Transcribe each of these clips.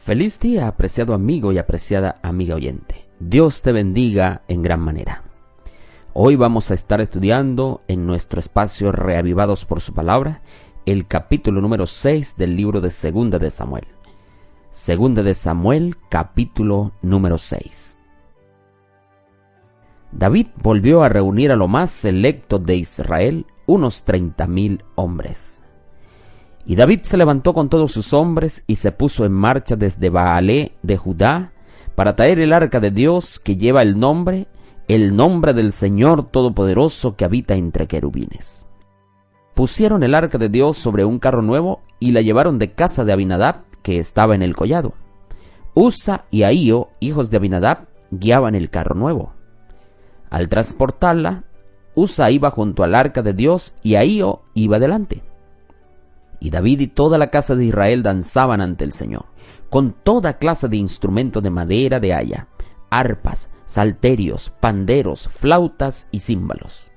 Feliz día, apreciado amigo y apreciada amiga oyente. Dios te bendiga en gran manera. Hoy vamos a estar estudiando en nuestro espacio Reavivados por su palabra, el capítulo número 6 del libro de Segunda de Samuel. Segunda de Samuel, capítulo número 6. David volvió a reunir a lo más selecto de Israel, unos 30,000 hombres. Y David se levantó con todos sus hombres y se puso en marcha desde Baalé de Judá para traer el arca de Dios que lleva el nombre del Señor Todopoderoso que habita entre querubines. Pusieron el arca de Dios sobre un carro nuevo y la llevaron de casa de Abinadab, que estaba en el collado. Usa y Ahío, hijos de Abinadab, guiaban el carro nuevo. Al transportarla, Usa iba junto al arca de Dios y Ahío iba delante. Y David y toda la casa de Israel danzaban ante el Señor, con toda clase de instrumentos de madera de haya, arpas, salterios, panderos, flautas y címbalos.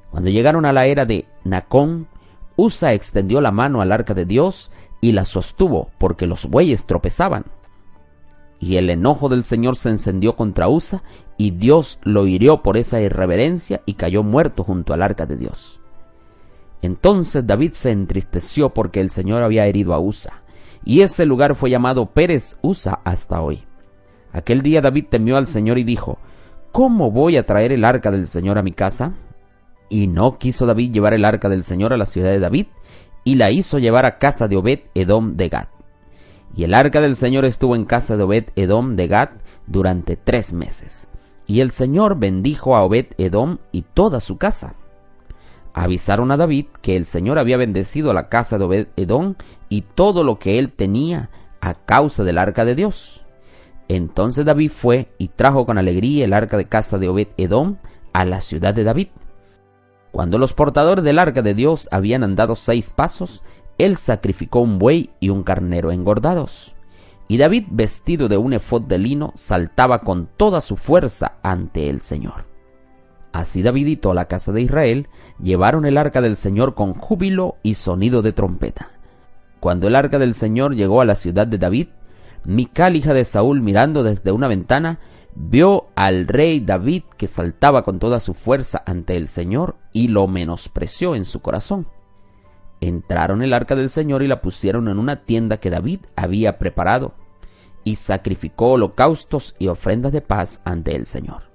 Cuando llegaron a la era de Nacón, Usa extendió la mano al arca de Dios y la sostuvo, porque los bueyes tropezaban. Y el enojo del Señor se encendió contra Usa, y Dios lo hirió por esa irreverencia y cayó muerto junto al arca de Dios. Entonces David se entristeció porque el Señor había herido a Usa, y ese lugar fue llamado Pérez Usa hasta hoy. Aquel día David temió al Señor y dijo: ¿Cómo voy a traer el arca del Señor a mi casa? Y no quiso David llevar el arca del Señor a la ciudad de David, y la hizo llevar a casa de Obed-Edom de Gat. Y el arca del Señor estuvo en casa de Obed-Edom de Gat durante 3 meses. Y el Señor bendijo a Obed-Edom y toda su casa. Avisaron a David que el Señor había bendecido la casa de Obed-Edom y todo lo que él tenía a causa del arca de Dios. Entonces David fue y trajo con alegría el arca de casa de Obed-Edom a la ciudad de David. Cuando los portadores del arca de Dios habían andado 6 pasos, él sacrificó un buey y un carnero engordados. Y David, vestido de un efod de lino, saltaba con toda su fuerza ante el Señor. Así David y toda la casa de Israel llevaron el arca del Señor con júbilo y sonido de trompeta. Cuando el arca del Señor llegó a la ciudad de David, Mical, hija de Saúl, mirando desde una ventana, vio al rey David que saltaba con toda su fuerza ante el Señor y lo menospreció en su corazón. Entraron el arca del Señor y la pusieron en una tienda que David había preparado, y sacrificó holocaustos y ofrendas de paz ante el Señor.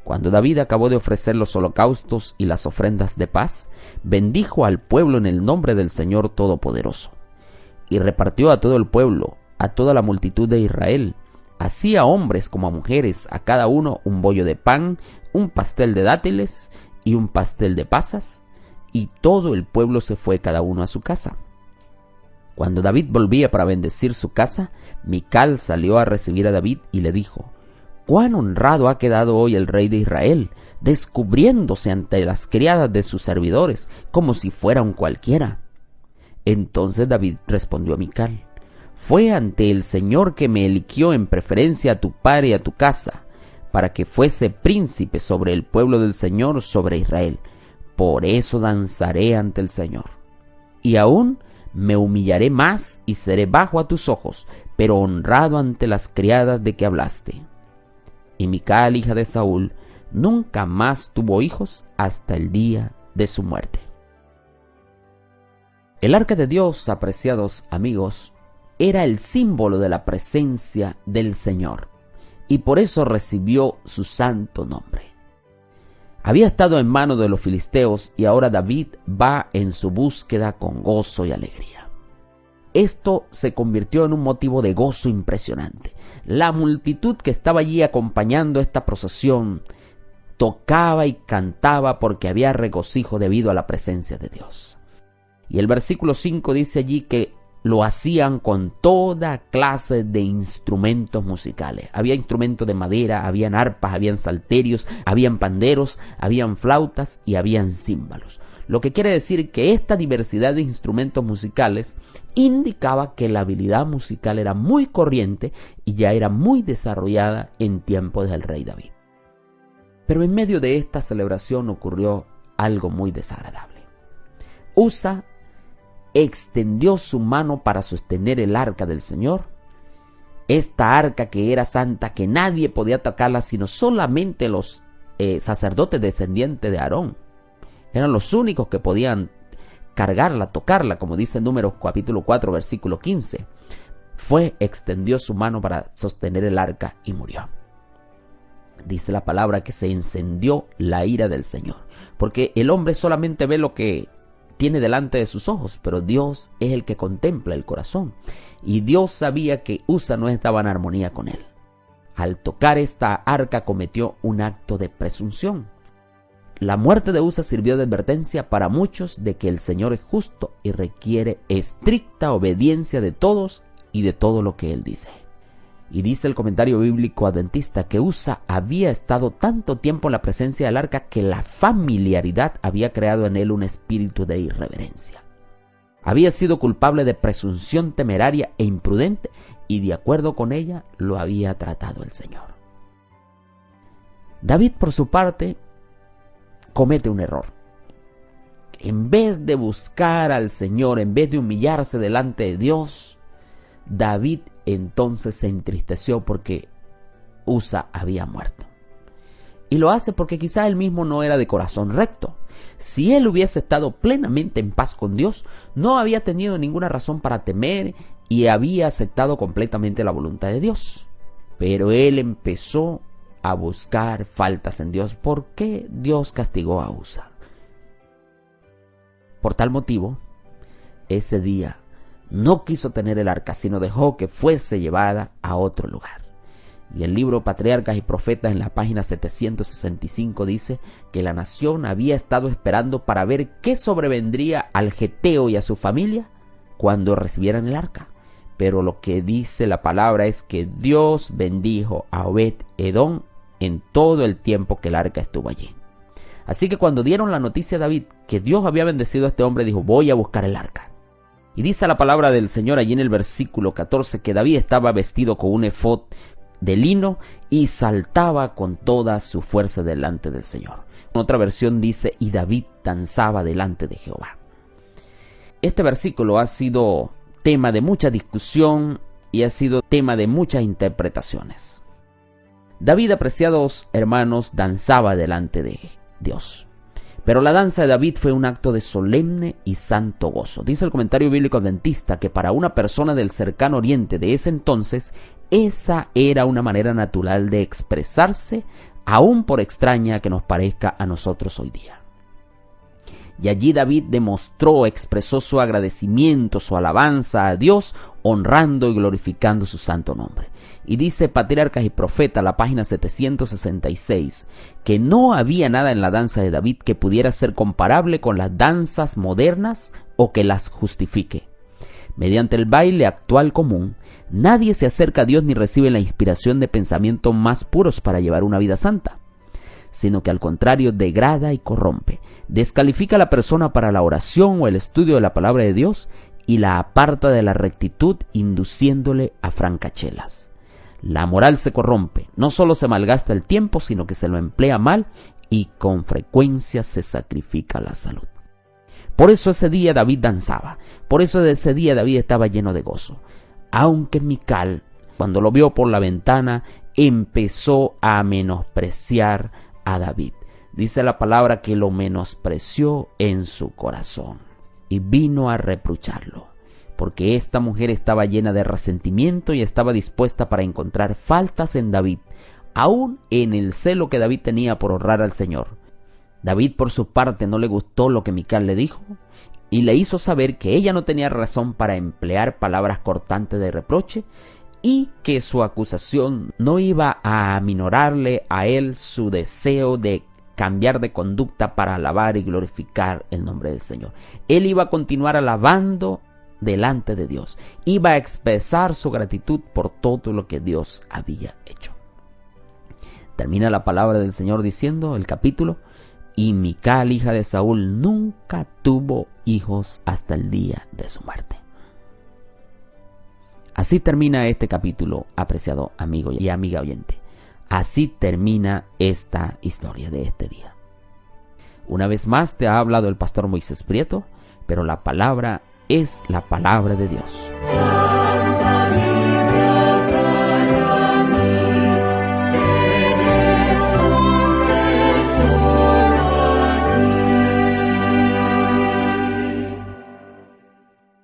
Cuando David acabó de ofrecer los holocaustos y las ofrendas de paz, bendijo al pueblo en el nombre del Señor Todopoderoso, y repartió a todo el pueblo, a toda la multitud de Israel, así a hombres como a mujeres, a cada uno un bollo de pan, un pastel de dátiles y un pastel de pasas, y todo el pueblo se fue cada uno a su casa. Cuando David volvía para bendecir su casa, Mical salió a recibir a David y le dijo: «¿Cuán honrado ha quedado hoy el rey de Israel, descubriéndose ante las criadas de sus servidores, como si fuera un cualquiera?» Entonces David respondió a Mical: «Fue ante el Señor que me eligió en preferencia a tu padre y a tu casa, para que fuese príncipe sobre el pueblo del Señor, sobre Israel. Por eso danzaré ante el Señor. Y aún me humillaré más y seré bajo a tus ojos, pero honrado ante las criadas de que hablaste». Y Mical, hija de Saúl, nunca más tuvo hijos hasta el día de su muerte. El arca de Dios, apreciados amigos, era el símbolo de la presencia del Señor, y por eso recibió su santo nombre. Había estado en manos de los filisteos y ahora David va en su búsqueda con gozo y alegría. Esto se convirtió en un motivo de gozo impresionante. La multitud que estaba allí acompañando esta procesión tocaba y cantaba porque había regocijo debido a la presencia de Dios. Y el versículo 5 dice allí que lo hacían con toda clase de instrumentos musicales. Había instrumentos de madera, habían arpas, habían salterios, habían panderos, habían flautas y habían címbalos. Lo que quiere decir que esta diversidad de instrumentos musicales indicaba que la habilidad musical era muy corriente y ya era muy desarrollada en tiempos del rey David. Pero en medio de esta celebración ocurrió algo muy desagradable. Usa extendió su mano para sostener el arca del Señor esta arca que era santa, que nadie podía tocarla sino solamente los sacerdotes descendientes de Aarón. Eran los únicos que podían cargarla, tocarla, como dice en Números capítulo 4, versículo 15. Extendió su mano para sostener el arca y murió. Dice la palabra que se encendió la ira del Señor, porque el hombre solamente ve lo que tiene delante de sus ojos, pero Dios es el que contempla el corazón. Y Dios sabía que Usa no estaba en armonía con él. Al tocar esta arca cometió un acto de presunción. La muerte de Usa sirvió de advertencia para muchos de que el Señor es justo y requiere estricta obediencia de todos y de todo lo que Él dice. Y dice el comentario bíblico adventista que Usa había estado tanto tiempo en la presencia del arca que la familiaridad había creado en él un espíritu de irreverencia. Había sido culpable de presunción temeraria e imprudente, y de acuerdo con ella lo había tratado el Señor. David, por su parte, comete un error. En vez de buscar al Señor, en vez de humillarse delante de Dios, David entonces se entristeció porque Usa había muerto. Y lo hace porque quizá él mismo no era de corazón recto. Si él hubiese estado plenamente en paz con Dios, no había tenido ninguna razón para temer y había aceptado completamente la voluntad de Dios. Pero él empezó a buscar faltas en Dios. ¿Por qué Dios castigó a Usa? Por tal motivo, ese día no quiso tener el arca, sino dejó que fuese llevada a otro lugar. Y el libro Patriarcas y Profetas, en la página 765, dice que la nación había estado esperando para ver qué sobrevendría al geteo y a su familia cuando recibieran el arca. Pero lo que dice la palabra es que Dios bendijo a Obed-Edom en todo el tiempo que el arca estuvo allí. Así que cuando dieron la noticia a David que Dios había bendecido a este hombre, dijo: voy a buscar el arca. Y dice la palabra del Señor allí en el versículo 14 que David estaba vestido con un efod de lino y saltaba con toda su fuerza delante del Señor. En otra versión dice: y David danzaba delante de Jehová. Este versículo ha sido tema de mucha discusión y ha sido tema de muchas interpretaciones. David, apreciados hermanos, danzaba delante de Dios. Pero la danza de David fue un acto de solemne y santo gozo. Dice el comentario bíblico adventista que para una persona del cercano oriente de ese entonces, esa era una manera natural de expresarse, aun por extraña que nos parezca a nosotros hoy día. Y allí David expresó su agradecimiento, su alabanza a Dios, honrando y glorificando su santo nombre. Y dice Patriarcas y Profetas, la página 766, que no había nada en la danza de David que pudiera ser comparable con las danzas modernas o que las justifique. Mediante el baile actual común, nadie se acerca a Dios ni recibe la inspiración de pensamientos más puros para llevar una vida santa, sino que al contrario degrada y corrompe, descalifica a la persona para la oración o el estudio de la palabra de Dios y la aparta de la rectitud, induciéndole a francachelas. La moral se corrompe, no solo se malgasta el tiempo, sino que se lo emplea mal y con frecuencia se sacrifica la salud. Por eso ese día David danzaba, por eso ese día David estaba lleno de gozo, aunque Mical, cuando lo vio por la ventana, empezó a menospreciar a David. Dice la palabra que lo menospreció en su corazón y vino a reprocharlo, porque esta mujer estaba llena de resentimiento y estaba dispuesta para encontrar faltas en David, aún en el celo que David tenía por honrar al Señor. David, por su parte, no le gustó lo que Mical le dijo y le hizo saber que ella no tenía razón para emplear palabras cortantes de reproche y que su acusación no iba a aminorarle a él su deseo de cambiar de conducta para alabar y glorificar el nombre del Señor. Él iba a continuar alabando delante de Dios, iba a expresar su gratitud por todo lo que Dios había hecho. Termina la palabra del Señor diciendo, el capítulo: y Mical, hija de Saúl, nunca tuvo hijos hasta el día de su muerte. Así termina este capítulo, apreciado amigo y amiga oyente. Así termina esta historia de este día. Una vez más te ha hablado el pastor Moisés Prieto, pero la palabra es la palabra de Dios.